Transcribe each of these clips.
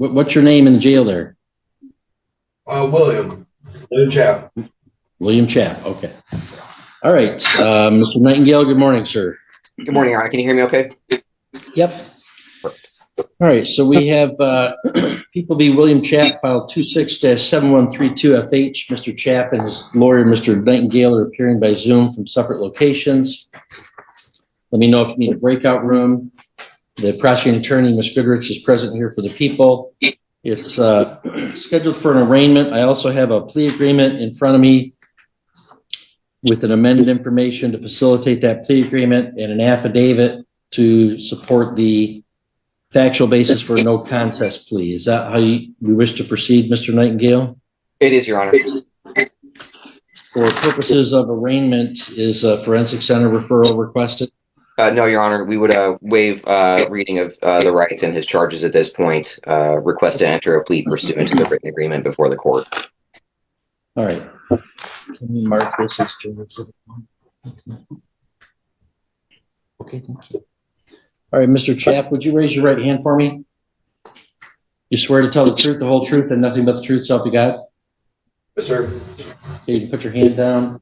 What's your name in the jail there? William Chap. William Chap. Okay. All right. Mr. Nightingale, good morning, sir. Good morning, Your Honor. Can you hear me okay? Yep. All right. So we have People v. William Chap, filed 26-7132FH. Mr. Chap and his lawyer, Mr. Nightingale, are appearing by Zoom from separate locations. Let me know if you need a breakout room. The prosecuting attorney, Ms. Goodrich, is present here for the people. It's scheduled for an arraignment. I also have a plea agreement in front of me with an amended information to facilitate that plea agreement and an affidavit to support the factual basis for a no contest plea. Is that how we wish to proceed, Mr. Nightingale? It is, Your Honor. For purposes of arraignment, is a forensic center referral requested? No, Your Honor. We would waive reading of the rights and his charges at this point. Request to enter a plea pursuant to the written agreement before the court. All right. Can you mark this as Joe Exhibit 1? Okay, thank you. All right, Mr. Chap, would you raise your right hand for me? You swear to tell the truth, the whole truth, and nothing but the truth, so help you God? Yes, sir. Okay, you can put your hand down.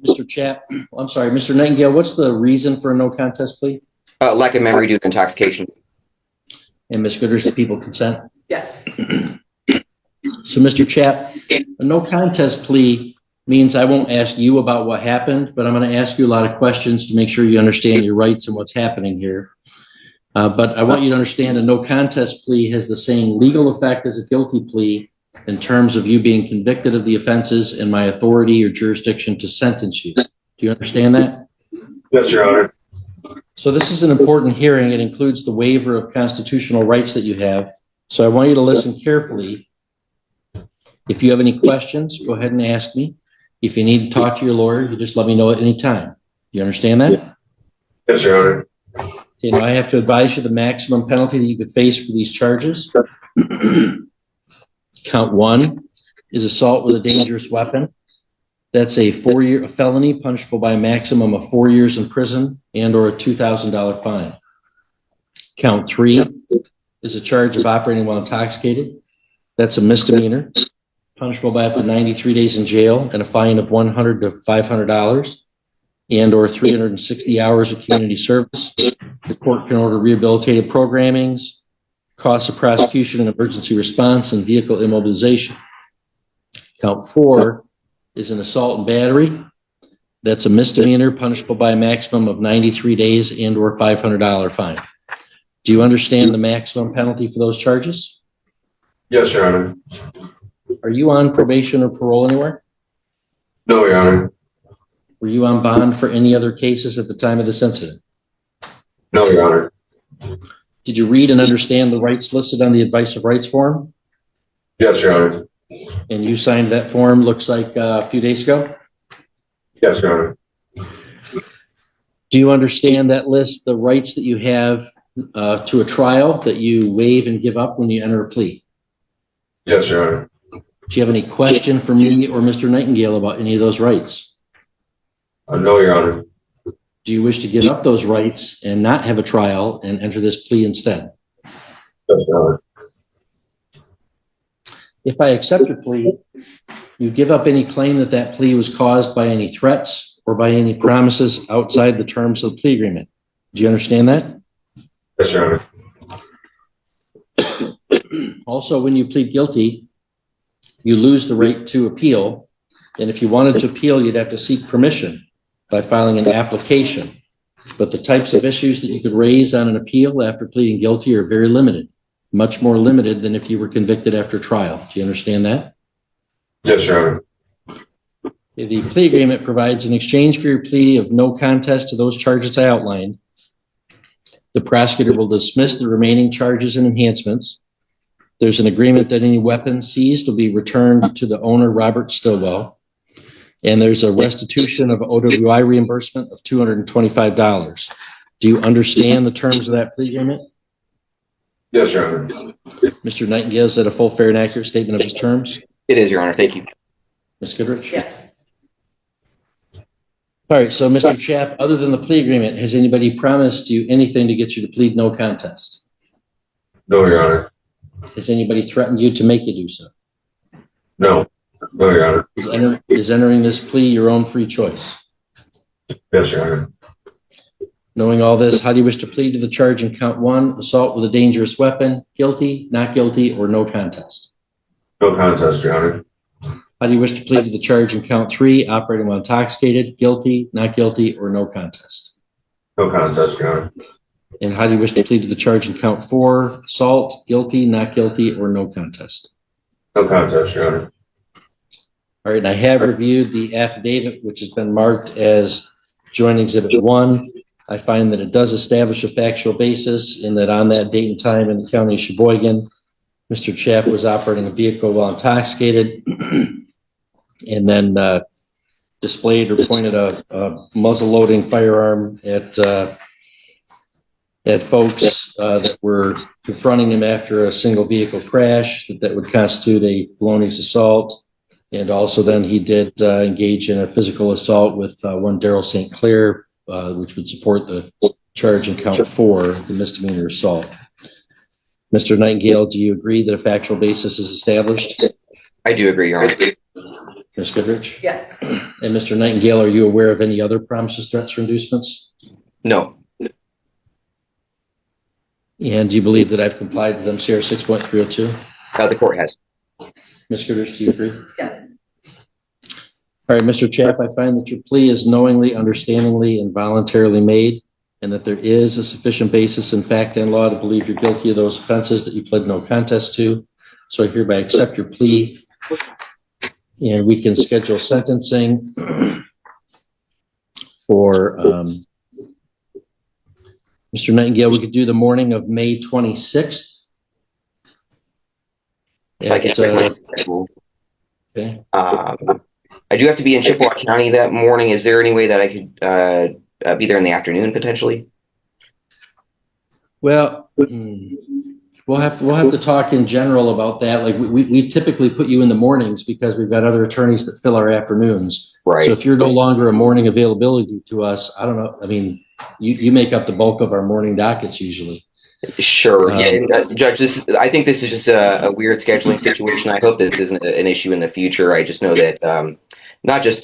Mr. Chap, I'm sorry, Mr. Nightingale, what's the reason for a no contest plea? Lack of memory due to intoxication. And Ms. Goodrich, do people consent? Yes. So, Mr. Chap, a no contest plea means I won't ask you about what happened, but I'm going to ask you a lot of questions to make sure you understand your rights and what's happening here. But I want you to understand a no contest plea has the same legal effect as a guilty plea in terms of you being convicted of the offenses and my authority or jurisdiction to sentence you. Do you understand that? Yes, Your Honor. So this is an important hearing. It includes the waiver of constitutional rights that you have. So I want you to listen carefully. If you have any questions, go ahead and ask me. If you need to talk to your lawyer, you just let me know at any time. You understand that? Yes, Your Honor. Okay, now I have to advise you the maximum penalty that you could face for these charges. Count 1 is assault with a dangerous weapon. That's a felony punishable by a maximum of 4 years in prison and or a $2,000 fine. Count 3 is a charge of operating while intoxicated. That's a misdemeanor, punishable by up to 93 days in jail and a fine of $100 to $500 and or 360 hours of community service. The court can order rehabilitative programmings, costs of prosecution and emergency response, and vehicle immobilization. Count 4 is an assault and battery. That's a misdemeanor punishable by a maximum of 93 days and or $500 fine. Do you understand the maximum penalty for those charges? Yes, Your Honor. Are you on probation or parole anywhere? No, Your Honor. Were you on bond for any other cases at the time of this incident? No, Your Honor. Did you read and understand the rights listed on the advice of rights form? Yes, Your Honor. And you signed that form, looks like a few days ago? Yes, Your Honor. Do you understand that list, the rights that you have to a trial that you waive and give up when you enter a plea? Yes, Your Honor. Do you have any question for me or Mr. Nightingale about any of those rights? No, Your Honor. Do you wish to give up those rights and not have a trial and enter this plea instead? Yes, Your Honor. If I accept your plea, you give up any claim that that plea was caused by any threats or by any promises outside the terms of the plea agreement. Do you understand that? Yes, Your Honor. Also, when you plead guilty, you lose the right to appeal. And if you wanted to appeal, you'd have to seek permission by filing an application. But the types of issues that you could raise on an appeal after pleading guilty are very limited, much more limited than if you were convicted after trial. Do you understand that? Yes, Your Honor. The plea agreement provides in exchange for your plea of no contest to those charges I outlined, the prosecutor will dismiss the remaining charges and enhancements. There's an agreement that any weapon seized will be returned to the owner, Robert Stillwell. And there's a restitution of OWI reimbursement of $225. Do you understand the terms of that plea agreement? Yes, Your Honor. Mr. Nightingale, is that a full, fair, and accurate statement of his terms? It is, Your Honor. Thank you. Ms. Goodrich? Yes. All right, so Mr. Chap, other than the plea agreement, has anybody promised you anything to get you to plead no contest? No, Your Honor. Has anybody threatened you to make you do so? No. No, Your Honor. Is entering this plea your own free choice? Yes, Your Honor. Knowing all this, how do you wish to plead to the charge in count 1, assault with a dangerous weapon? Guilty, not guilty, or no contest? No contest, Your Honor. How do you wish to plead to the charge in count 3, operating while intoxicated? Guilty, not guilty, or no contest? No contest, Your Honor. And how do you wish to plead to the charge in count 4, assault? Guilty, not guilty, or no contest? No contest, Your Honor. All right, and I have reviewed the affidavit, which has been marked as joint exhibit 1. I find that it does establish a factual basis in that on that date and time in the county of Sheboygan, Mr. Chapp was operating a vehicle while intoxicated and then displayed or pointed a muzzle-loading firearm at folks that were confronting him after a single vehicle crash that would constitute a felonious assault. And also then he did engage in a physical assault with one Daryl St. Clair, which would support the charge in count 4, the misdemeanor assault. Mr. Nightingale, do you agree that a factual basis is established? I do agree, Your Honor. Ms. Goodrich? Yes. And Mr. Nightingale, are you aware of any other promises, threats, or inducements? No. And do you believe that I've complied with MCR 6.302? The court has. Ms. Goodrich, do you agree? Yes. All right, Mr. Chapp, I find that your plea is knowingly, understandingly, and voluntarily made, and that there is a sufficient basis in fact and law to believe you're guilty of those offenses that you pled no contest to. So I hereby accept your plea, and we can schedule sentencing for Mr. Nightingale. We could do the morning of May 26th. If I can check my schedule. Okay. I do have to be in Chippewa County that morning. Is there any way that I could be there in the afternoon potentially? Well, we'll have to talk in general about that. Like we typically put you in the mornings because we've got other attorneys that fill our afternoons. Right. So if you're no longer a morning availability to us, I don't know. I mean, you make up the bulk of our morning dockets usually. Sure. Yeah, Judge, I think this is just a weird scheduling situation. I hope this isn't an issue in the future. I just know that not just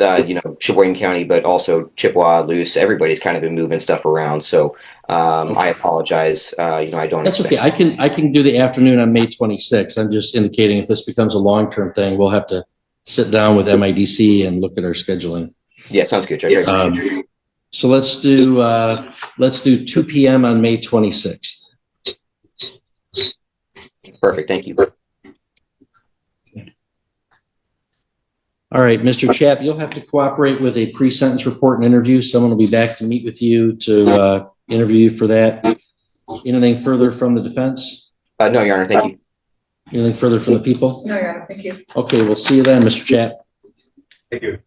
Sheboygan County, but also Chippewa, Luce, everybody's kind of been moving stuff around. So I apologize. I don't. That's okay. I can do the afternoon on May 26th. I'm just indicating if this becomes a long-term thing, we'll have to sit down with MIDC and look at our scheduling. Yeah, sounds good, Judge. So let's do 2 p.m. on May 26th. Perfect. Thank you. All right, Mr. Chapp, you'll have to cooperate with a pre-sentence report and interview. Someone will be back to meet with you to interview you for that. Anything further from the defense? No, Your Honor. Thank you. Anything further from the people? No, Your Honor. Thank you. Okay, we'll see you then, Mr. Chapp. Thank you.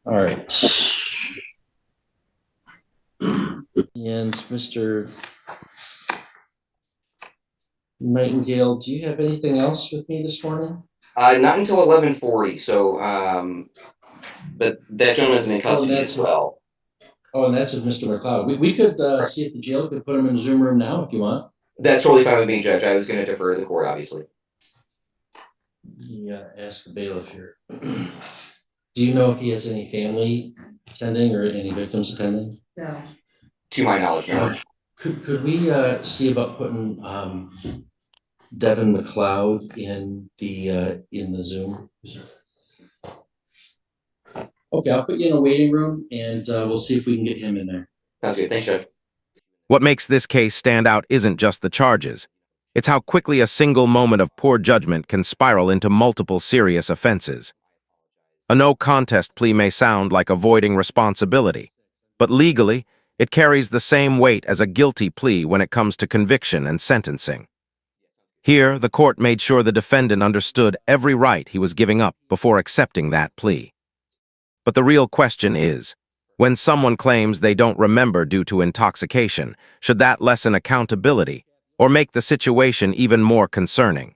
All right. And Mr. Nightingale, do you have anything else with me this morning? Not until 11:40. So, but that gentleman is in custody as well. Oh, and that's with Mr. McLeod. We could see if the jail could put him in the Zoom room now if you want. That's totally fine with me, Judge. I was going to defer to the court, obviously. Yeah, ask the bailiff here. Do you know if he has any family attending or any victims attending? No. To my knowledge, no. Could we see about putting Devin McLeod in the Zoom? Okay, I'll put you in a waiting room and we'll see if we can get him in there. Sounds good. Thanks, Judge. What makes this case stand out isn't just the charges. It's how quickly a single moment of poor judgment can spiral into multiple serious offenses. A no contest plea may sound like avoiding responsibility, but legally, it carries the same weight as a guilty plea when it comes to conviction and sentencing. Here, the court made sure the defendant understood every right he was giving up before accepting that plea. But the real question is, when someone claims they don't remember due to intoxication, should that lessen accountability or make the situation even more concerning?